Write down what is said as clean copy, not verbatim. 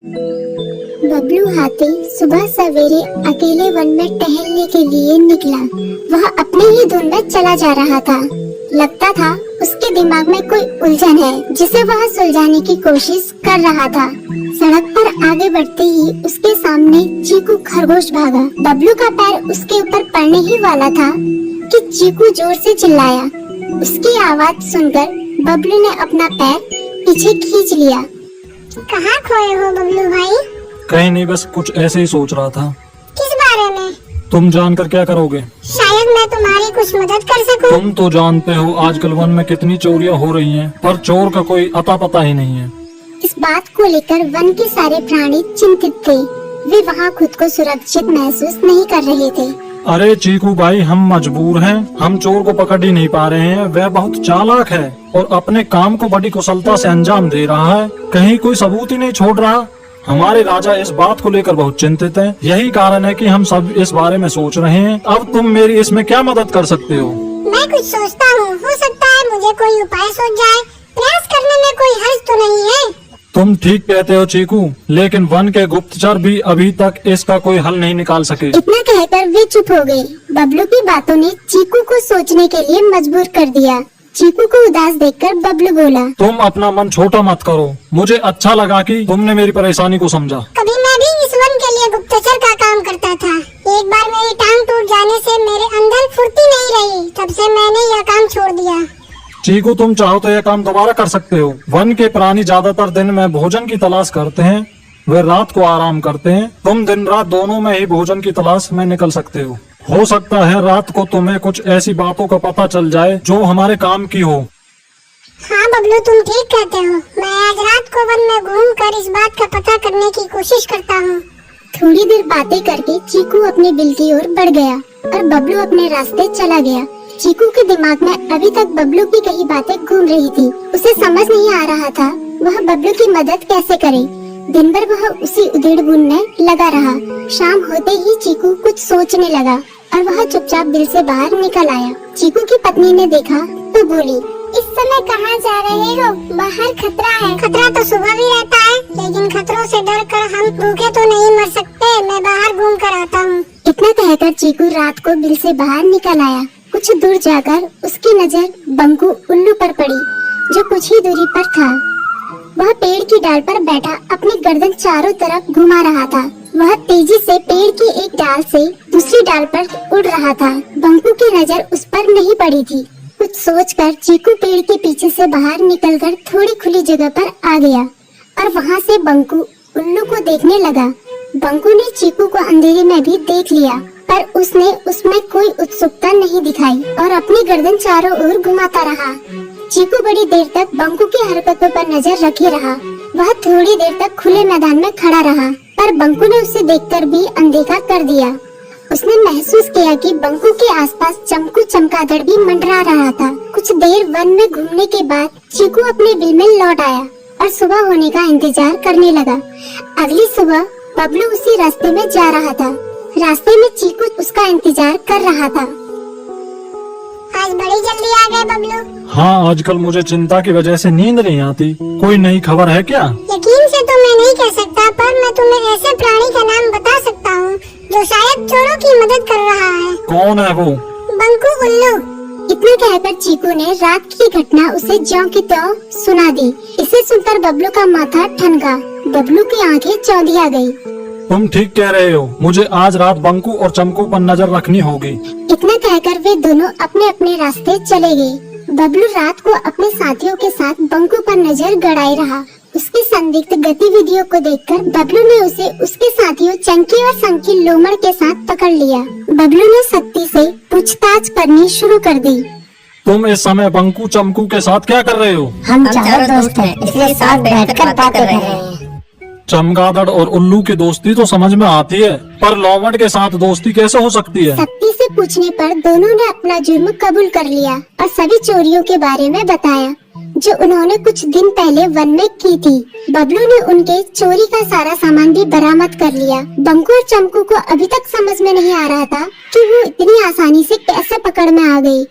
बबलू हाथी सुबह सवेरे अकेले वन में टहलने के लिए निकला। वह अपने ही धुन में चला जा रहा था। लगता था उसके दिमाग में कोई उलझन है जिसे वह सुलझाने की कोशिश कर रहा था। सड़क पर आगे बढ़ते ही उसके सामने चीकू खरगोश भागा। बबलू का पैर उसके ऊपर पड़ने ही वाला था कि चीकू जोर से चिल्लाया। उसकी आवाज सुनकर बबलू ने अपना पैर पीछे खींच लिया। कहाँ खोए हो बबलू भाई? कहीं नहीं, बस कुछ ऐसे ही सोच रहा था। किस बारे में? तुम जानकर क्या करोगे? शायद मैं तुम्हारी कुछ मदद कर सकूं। तुम तो जानते हो आजकल वन में कितनी चोरियां हो रही हैं, पर चोर का कोई अता पता ही नहीं है। इस बात को लेकर वन के सारे प्राणी चिंतित थे। वे वहाँ खुद को सुरक्षित महसूस नहीं कर रहे थे। अरे चीकू भाई, हम मजबूर हैं। हम चोर को पकड़ ही नहीं पा रहे हैं। वह बहुत चालाक है और अपने काम को बड़ी कुशलता से अंजाम दे रहा है। कहीं कोई सबूत ही नहीं छोड़ रहा। हमारे राजा इस बात को लेकर बहुत चिंतित हैं। यही कारण है कि हम सब इस बारे में सोच रहे हैं। अब तुम मेरी इसमें क्या मदद कर सकते हो? मैं कुछ सोचता हूँ, हो सकता है मुझे कोई उपाय सूझ जाए। प्रयास करने में कोई हर्ज तो नहीं है। तुम ठीक कहते हो चीकू, लेकिन वन के गुप्तचर भी अभी तक इसका कोई हल नहीं निकाल सके। इतना कहकर वे चुप हो गए। बबलू की बातों ने चीकू को सोचने के लिए मजबूर कर दिया। चीकू को उदास देखकर बबलू बोला, तुम अपना मन छोटा मत करो। मुझे अच्छा लगा कि तुमने मेरी परेशानी को समझा। कभी मैं भी इस वन के लिए गुप्तचर का काम करता था। एक बार मेरी टांग टूट जाने से मेरे अंदर फुर्ती नहीं रही। तब से मैंने यह काम छोड़ दिया। चीकू, तुम चाहो तो यह काम दोबारा कर सकते हो। वन के प्राणी ज्यादातर दिन में भोजन की तलाश करते हैं, वे रात को आराम करते हैं। तुम दिन रात दोनों में ही भोजन की तलाश में निकल सकते हो सकता है रात को तुम्हें कुछ ऐसी बातों का पता चल जाए जो हमारे काम की हो। हाँ बबलू, तुम ठीक कहते हो। मैं आज रात को वन में घूमकर इस बात का पता करने की कोशिश करता हूँ। थोड़ी देर बातें करके चीकू अपने बिल की ओर बढ़ गया और बबलू अपने रास्ते चला गया। चीकू के दिमाग में अभी तक बबलू की कई बातें घूम रही थी। उसे समझ नहीं आ रहा था वह बबलू की मदद कैसे करे। दिन भर वह उसी उधेड़-बुन में लगा रहा। शाम होते ही चीकू कुछ सोचने लगा और वह चुपचाप बिल से बाहर निकल आया। चीकू की पत्नी ने देखा तो बोली, इस समय कहाँ जा रहे हो? बाहर खतरा है। खतरा तो सुबह भी रहता है, लेकिन खतरों से डरकर हम भूखे तो नहीं मर सकते। मैं बाहर घूम कर आता हूँ। इतना कहकर चीकू रात को बिल से बाहर निकल आया। कुछ दूर जाकर उसकी नजर बंकू उल्लू पर पड़ी, जो कुछ ही दूरी पर था। वह पेड़ की डाल पर बैठा अपनी गर्दन चारों तरफ घुमा रहा था। वह तेजी से पेड़ की एक डाल से दूसरी डाल पर उड़ रहा था। बंकू की नजर उस पर नहीं पड़ी थी। कुछ सोचकर चीकू पेड़ के पीछे से बाहर निकलकर थोड़ी खुली जगह पर आ गया और वहाँ से बंकू उल्लू को देखने लगा। बंकू ने चीकू को अंधेरे में भी देख लिया, पर उसने उसमें कोई उत्सुकता नहीं दिखाई और अपनी गर्दन चारों ओर घुमाता रहा। चीकू बड़ी देर तक बंकू की हरकतों पर नजर रखे रहा। वह थोड़ी देर तक खुले मैदान में खड़ा रहा, पर बंकू ने उसे देखकर भी अनदेखा कर दिया। उसने महसूस किया कि बंकू के आसपास चमकू चमगादड़ भी मंडरा रहा था। कुछ देर वन में घूमने के बाद चीकू अपने बिल में लौट आया और सुबह होने का इंतजार करने लगा। अगली सुबह बबलू उसी रास्ते में जा रहा था। रास्ते में चीकू उसका इंतजार कर रहा था। आज बड़ी जल्दी आ गए बबलू। हाँ, आजकल मुझे चिंता की वजह से नींद नहीं आती। कोई नई खबर है क्या? यकीन से तो मैं नहीं कह सकता, पर मैं तुम्हें ऐसे प्राणी का नाम बता सकता हूँ जो शायद चोरों की मदद कर रहा है। कौन है वो? बंकू उल्लू। इतना कहकर चीकू ने रात की घटना उसे ज्यों की त्यों सुना दी। इसे सुनकर बबलू का माथा ठनका। बबलू की आंखें चौंधिया गई। तुम ठीक कह रहे हो। मुझे आज रात बंकू और चमकू पर नजर रखनी होगी। इतना कहकर वे दोनों अपने अपने रास्ते चले गए। बबलू रात को अपने साथियों के साथ बंकू पर नजर गड़ाए रहा। उसकी संदिग्ध गतिविधियों को देखकर बबलू ने उसे उसके साथियों चंकी और संकी लोमड़ के साथ पकड़ लिया। बबलू ने सख्ती से पूछताछ करनी शुरू कर दी। तुम इस समय बंकू चमकू के साथ क्या कर रहे हो? हम चारों दोस्त हैं, इसलिए साथ बैठकर बात कर रहे हैं। चमगादड़ और उल्लू की दोस्ती तो समझ में आती है, पर लोमड़ के साथ दोस्ती कैसे हो सकती है? सख्ती से पूछने पर दोनों ने अपना जुर्म कबूल कर लिया और सभी चोरियों के बारे में बताया जो उन्होंने कुछ दिन पहले वन में की थी। बबलू ने उनके चोरी का सारा सामान भी बरामद कर लिया। बंकू और चमकू को अभी तक समझ में नहीं आ रहा था कि वो इतनी आसानी से कैसे पकड़ में आ गई।